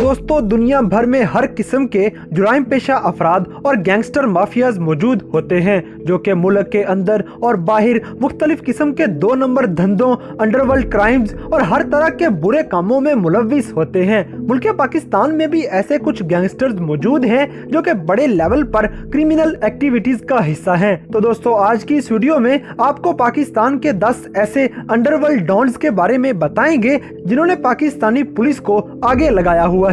दोस्तों दुनिया भर में हर किस्म के जुराइम पेशा अफराद और गैंगस्टर माफियाज मौजूद होते हैं जो कि मुल्क के अंदर और बाहर मुख्तलिफ किस्म के 2 नंबर धंधों, अंडरवर्ल्ड क्राइम्स और हर तरह के बुरे कामों में मुलविस होते हैं। मुल्क पाकिस्तान में भी ऐसे कुछ गैंगस्टर्स मौजूद हैं जो कि बड़े लेवल पर क्रिमिनल एक्टिविटीज का हिस्सा हैं। तो दोस्तों आज की इस वीडियो में आपको पाकिस्तान के 10 ऐसे अंडरवर्ल्ड डॉन्स के बारे में बताएंगे जिन्होंने पाकिस्तानी पुलिस को आगे लगाया हुआ है।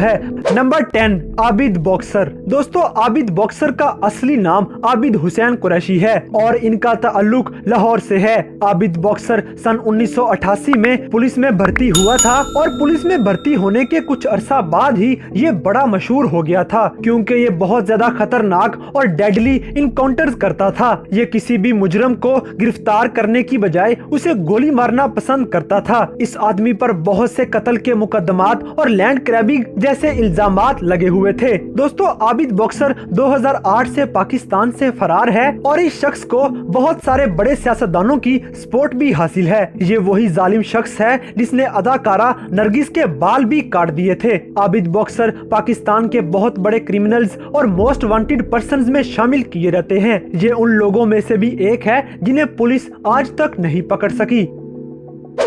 Number 10 Abid boxer. दोस्तों आबिद बॉक्सर का असली नाम आबिद हुसैन कुरैशी है और इनका ताल्लुक लाहौर से है। आबिद बॉक्सर सन 1988 में पुलिस में भर्ती हुआ था और पुलिस में भर्ती होने के कुछ अरसा बाद ही ये बड़ा मशहूर हो गया था क्योंकि ये बहुत ज्यादा खतरनाक और डेडली इनकाउंटर्स करता था। ये किसी भी मुजरम को गिरफ्तार करने की बजाय उसे गोली मारना पसंद करता था। इस आदमी पर बहुत से कत्ल के मुकदमात और लैंड क्रैबिंग जैसे इल्जामात लगे हुए थे। दोस्तों आबिद बॉक्सर 2008 से पाकिस्तान से फरार है और इस शख्स को बहुत सारे बड़े सियासतदानों की सपोर्ट भी हासिल है। ये वही जालिम शख्स है जिसने अदाकारा नरगिस के बाल भी काट दिए थे। आबिद बॉक्सर पाकिस्तान के बहुत बड़े क्रिमिनल्स और मोस्ट वांटेड पर्संस में शामिल किए रहते हैं। ये उन लोगों में से भी एक है जिन्हें पुलिस आज तक नहीं पकड़ सकी।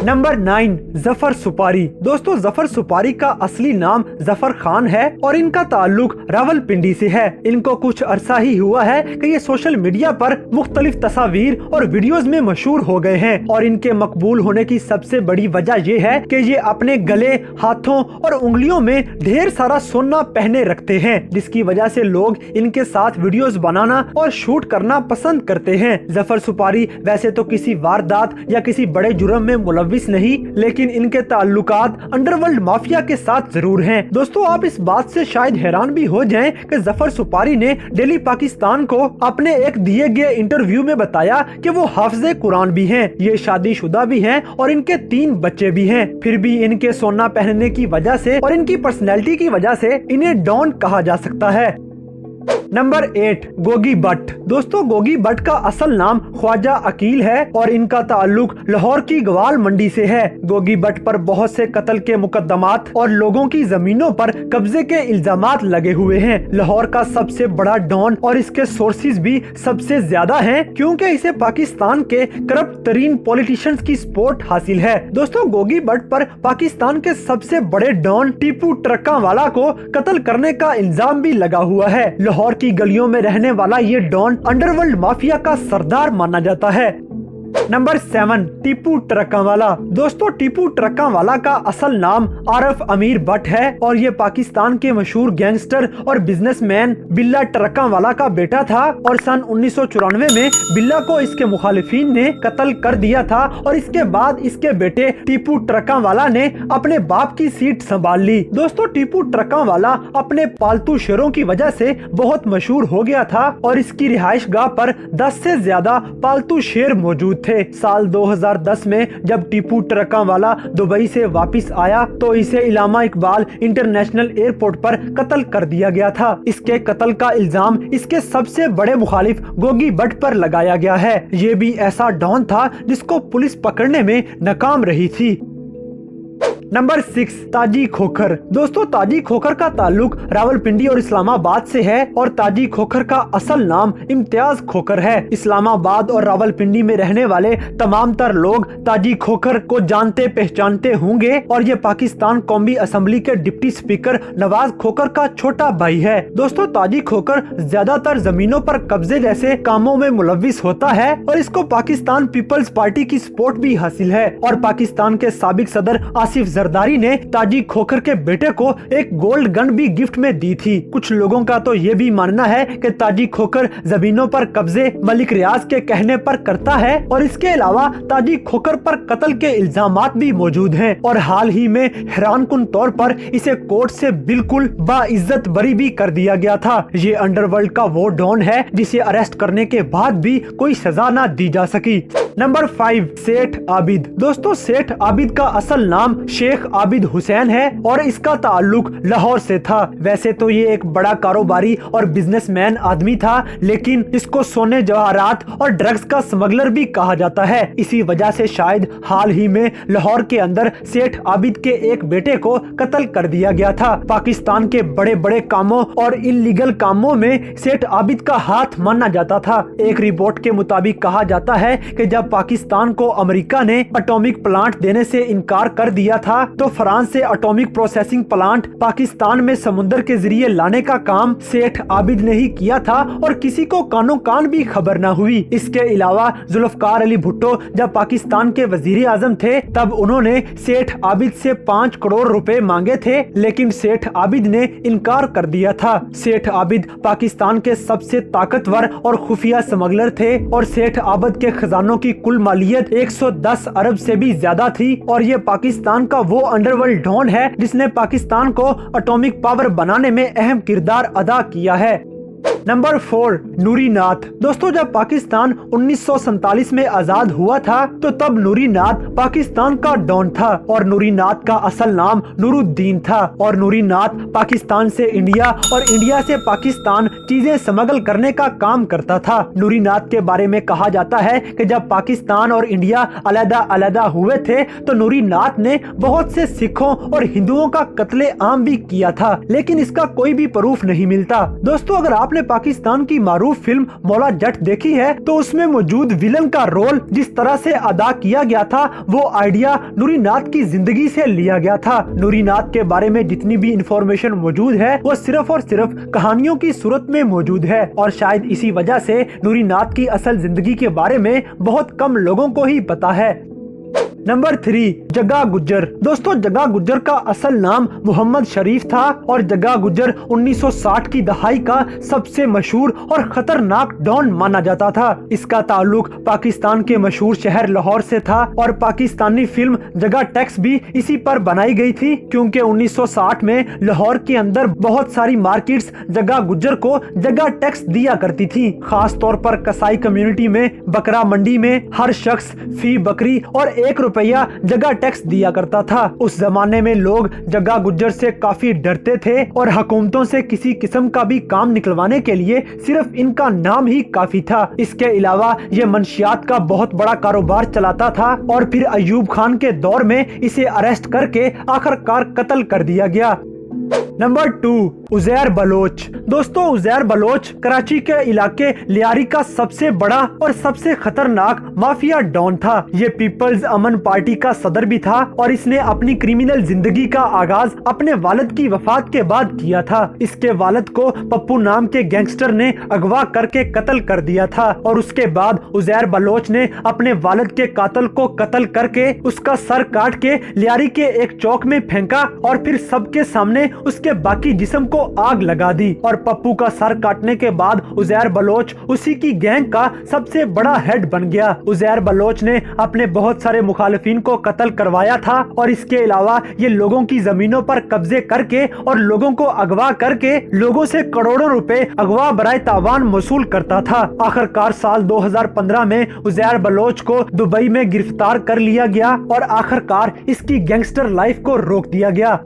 नंबर 9 जफर सुपारी। दोस्तों जफर सुपारी का असली नाम जफर खान है और इनका ताल्लुक रावलपिंडी से है। इनको कुछ अरसा ही हुआ है कि ये सोशल मीडिया पर मुख्तलिफ तस्वीर और वीडियोस में मशहूर हो गए हैं और इनके मकबूल होने की सबसे बड़ी वजह ये है कि ये अपने गले, हाथों और उंगलियों में ढेर सारा सोना पहने रखते हैं जिसकी वजह से लोग इनके साथ वीडियोस बनाना और शूट करना पसंद करते हैं। जफर सुपारी वैसे तो किसी वारदात या किसी बड़े जुर्म में मुलविस नहीं, लेकिन इनके ताल्लुकात अंडरवर्ल्ड माफिया के साथ जरूर हैं। दोस्तों आप इस बात से शायद हैरान भी हो जाएं कि जफर सुपारी ने डेली पाकिस्तान को अपने एक दिए गए इंटरव्यू में बताया कि वो हाफिज़े कुरान भी हैं, ये शादीशुदा भी हैं और इनके 3 बच्चे भी हैं। फिर भी इनके सोना पहनने की वजह से और इनकी पर्सनैलिटी की वजह से इन्हें डॉन कहा जा सकता है। नंबर 8 गोगी भट्ट। दोस्तों गोगी भट्ट का असल नाम ख्वाजा अकील है और इनका ताल्लुक लाहौर की ग्वाल मंडी से है। गोगी भट्ट पर बहुत से कत्ल के मुकदमात और लोगों की जमीनों पर कब्जे के इल्जामात लगे हुए हैं। लाहौर का सबसे बड़ा डॉन और इसके सोर्सेज भी सबसे ज्यादा हैं क्योंकि इसे पाकिस्तान के करप्ट तरीन पॉलिटिशियंस की सपोर्ट हासिल है। दोस्तों गोगी भट्ट पर पाकिस्तान के सबसे बड़े डॉन टीपू ट्रकावाला को कत्ल करने का इल्जाम भी लगा हुआ है। लाहौर की गलियों में रहने वाला ये डॉन अंडरवर्ल्ड माफिया का सरदार माना जाता है। नंबर 7 टीपू ट्रकावाला। दोस्तों टीपू ट्रकावाला का असल नाम आरफ अमीर भट्ट है और ये पाकिस्तान के मशहूर गैंगस्टर और बिजनेसमैन बिल्ला ट्रकावाला का बेटा था और सन 1994 में बिल्ला को इसके मुखालिफिन ने कत्ल कर दिया था और इसके बाद इसके बेटे टीपू ट्रकावाला ने अपने बाप की सीट संभाल ली। दोस्तों टीपू ट्रकावाला अपने पालतू शेरों की वजह से बहुत मशहूर हो गया था और इसकी रिहाइश गाह पर 10 से ज्यादा पालतू शेर मौजूद थे। साल 2010 में जब टीपू ट्रकावाला दुबई से वापस आया तो इसे इलामा इकबाल इंटरनेशनल एयरपोर्ट पर कत्ल कर दिया गया था। इसके कत्ल का इल्जाम इसके सबसे बड़े मुखालिफ गोगी भट्ट पर लगाया गया है। ये भी ऐसा डॉन था जिसको पुलिस पकड़ने में नाकाम रही थी। नंबर 6 ताजी खोखर। दोस्तों ताजी खोखर का ताल्लुक रावलपिंडी और इस्लामाबाद से है और ताजी खोखर का असल नाम इम्तियाज खोखर है। इस्लामाबाद और रावलपिंडी में रहने वाले तमाम तर लोग ताजी खोखर को जानते पहचानते होंगे और ये पाकिस्तान कौमी असेंबली के डिप्टी स्पीकर नवाज खोखर का छोटा भाई है। दोस्तों ताजी खोखर ज्यादातर जमीनों पर कब्जे जैसे कामों में मुलविस होता है और इसको पाकिस्तान पीपल्स पार्टी की सपोर्ट भी हासिल है और पाकिस्तान के साबिक सदर आसिफ जरदारी ने ताजी खोखर के बेटे को एक गोल्ड गन भी गिफ्ट में दी थी। कुछ लोगों का तो ये भी मानना है कि ताजी खोखर जमीनों पर कब्जे मलिक रियाज के कहने पर करता है और इसके अलावा ताजी खोखर पर कत्ल के इल्जामात भी मौजूद हैं और हाल ही में हैरानकुन तौर पर इसे कोर्ट से बिल्कुल बाइज्जत बरी भी कर दिया गया था। ये अंडरवर्ल्ड का वो डॉन है जिसे अरेस्ट करने के बाद भी कोई सजा न दी जा सकी। नंबर 5 सेठ आबिद। दोस्तों सेठ आबिद का असल नाम नाम शेख आबिद हुसैन है और इसका ताल्लुक लाहौर से था। वैसे तो ये एक बड़ा कारोबारी और बिजनेसमैन आदमी था, लेकिन इसको सोने जवाहरात और ड्रग्स का स्मगलर भी कहा जाता है। इसी वजह से शायद हाल ही में लाहौर के अंदर सेठ आबिद के एक बेटे को कत्ल कर दिया गया था। पाकिस्तान के बड़े बड़े कामों और इल्लीगल कामों में सेठ आबिद का हाथ माना जाता था। एक रिपोर्ट के मुताबिक कहा जाता है कि जब पाकिस्तान को अमेरिका ने एटॉमिक प्लांट देने से इनकार कर दिया था, तो फ्रांस से एटॉमिक प्रोसेसिंग प्लांट पाकिस्तान में समुद्र के जरिए लाने का काम सेठ आबिद ने ही किया था और किसी को कानो कान भी खबर न हुई। इसके अलावा जुल्फकार अली भुट्टो जब पाकिस्तान के वजीर आजम थे, तब उन्होंने सेठ आबिद से 5 करोड़ रुपए मांगे थे, लेकिन सेठ आबिद ने इनकार कर दिया था। सेठ आबिद पाकिस्तान के सबसे ताकतवर और खुफिया स्मगलर थे और सेठ आबिद के खजानों की कुल मालियत 110 अरब से भी ज्यादा थी और ये पाकिस्तान का वो अंडरवर्ल्ड डॉन है जिसने पाकिस्तान को एटॉमिक पावर बनाने में अहम किरदार अदा किया है। नंबर 4, नूरी नाथ। दोस्तों, जब पाकिस्तान 1947 में आजाद हुआ था, तो तब नूरी नाथ पाकिस्तान का डॉन था और नूरी नाथ का असल नाम नूरुद्दीन था और नूरी नाथ पाकिस्तान से इंडिया और इंडिया से पाकिस्तान चीजें स्मगल करने का काम करता था। नूरी नाथ के बारे में कहा जाता है कि जब पाकिस्तान और इंडिया अलग अलग हुए थे, तो नूरी नाथ ने बहुत से सिखों और हिंदुओं का कत्ले आम भी किया था, लेकिन इसका कोई भी प्रूफ नहीं मिलता। दोस्तों, अगर आपने पाकिस्तान की मारूफ फिल्म मौला जट देखी है, तो उसमें मौजूद विलन का रोल जिस तरह से अदा किया गया था, वो आइडिया नूरी नाथ की जिंदगी से लिया गया था। नूरी नाथ के बारे में जितनी भी इंफॉर्मेशन मौजूद है, वो सिर्फ और सिर्फ कहानियों की सूरत में मौजूद है और शायद इसी वजह से नूरी नाथ की असल जिंदगी के बारे में बहुत कम लोगों को ही पता है। नंबर 3, जग्गा गुज्जर। दोस्तों, जग्गा गुज्जर का असल नाम मोहम्मद शरीफ था और जग्गा गुज्जर 1960 की दहाई का सबसे मशहूर और खतरनाक डॉन माना जाता था। इसका ताल्लुक पाकिस्तान के मशहूर शहर लाहौर से था और पाकिस्तानी फिल्म जग्गा टैक्स भी इसी पर बनाई गई थी, क्योंकि 1960 में लाहौर के अंदर बहुत सारी मार्केट्स जग्गा गुज्जर को जग्गा टैक्स दिया करती थी। खास तौर पर कसाई कम्युनिटी में बकरा मंडी में हर शख्स फी बकरी और 1 रुपया जगह टैक्स दिया करता था। उस जमाने में लोग जग्गा गुज्जर से काफी डरते थे और हुकूमतों से किसी किस्म का भी काम निकलवाने के लिए सिर्फ इनका नाम ही काफी था। इसके अलावा ये मंशियात का बहुत बड़ा कारोबार चलाता था और फिर अयूब खान के दौर में इसे अरेस्ट करके आखिरकार कत्ल कर दिया गया। नंबर 2, उजैर बलोच। दोस्तों, उजैर बलोच कराची के इलाके लियारी का सबसे बड़ा और सबसे खतरनाक माफिया डॉन था। ये पीपल्स अमन पार्टी का सदर भी था और इसने अपनी क्रिमिनल जिंदगी का आगाज अपने वालिद की वफात के बाद किया था। इसके वालिद को पप्पू नाम के गैंगस्टर ने अगवा करके कत्ल कर दिया था और उसके बाद उजैर बलोच ने अपने वालिद के कातिल को कत्ल करके उसका सर काट के लियारी के एक चौक में फेंका और फिर सबके सामने उसके बाकी जिस्म को आग लगा दी और पप्पू का सर काटने के बाद उजैर बलोच उसी की गैंग का सबसे बड़ा हेड बन गया। उजैर बलोच ने अपने बहुत सारे मुखालिफिन को कत्ल करवाया था और इसके अलावा ये लोगों की जमीनों पर कब्जे करके और लोगों को अगवा करके लोगों से करोड़ों रुपए अगवा बराए तावान वसूल करता था। आखिरकार साल 2015 में उजैर बलोच को दुबई में गिरफ्तार कर लिया गया और आखिरकार इसकी गैंगस्टर लाइफ को रोक दिया गया।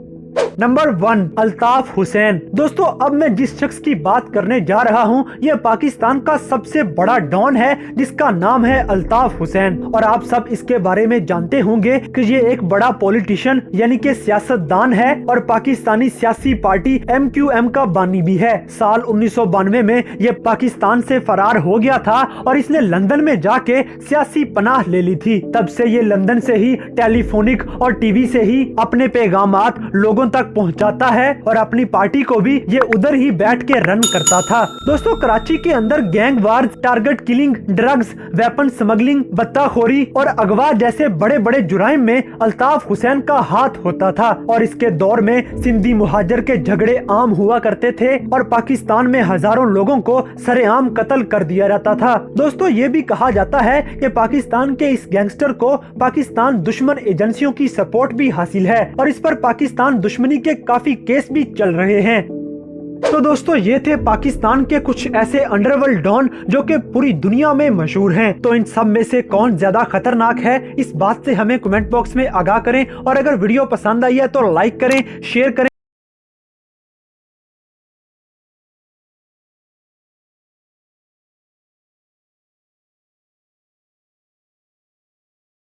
नंबर 1, अल्ताफ हुसैन। दोस्तों, अब मैं जिस शख्स की बात करने जा रहा हूँ, यह पाकिस्तान का सबसे बड़ा डॉन है जिसका नाम है अल्ताफ हुसैन और आप सब इसके बारे में जानते होंगे कि ये एक बड़ा पॉलिटिशियन यानी कि सियासतदान है और पाकिस्तानी सियासी पार्टी MQM का बानी भी है। साल 1992 में ये पाकिस्तान से फरार हो गया था और इसने लंदन में जाके सियासी पनाह ले ली थी। तब से ये लंदन से ही टेलीफोनिक और टीवी से ही अपने पैगामात लोगों तक पहुंचाता है और अपनी पार्टी को भी ये उधर ही बैठ के रन करता था। दोस्तों, कराची के अंदर gang war, target killing, drugs, weapon smuggling, बत्ताखोरी और अगवा जैसे बड़े बड़े जुराइम में अल्ताफ हुसैन का हाथ होता था और इसके दौर में सिंधी मुहाजिर के झगड़े आम हुआ करते थे और पाकिस्तान में हजारों लोगों को सरेआम कत्ल कर दिया जाता था। दोस्तों, ये भी कहा जाता है कि पाकिस्तान के इस गैंगस्टर को पाकिस्तान दुश्मन एजेंसियों की सपोर्ट भी हासिल है और इस पर पाकिस्तान दुश्मनी के काफी केस भी चल रहे हैं। तो दोस्तों ये थे पाकिस्तान के कुछ ऐसे अंडरवर्ल्ड डॉन जो कि पूरी दुनिया में मशहूर हैं। तो इन सब में से कौन ज्यादा खतरनाक है, इस बात से हमें कमेंट बॉक्स में आगाह करें, और अगर वीडियो पसंद आई है तो लाइक करें, शेयर करें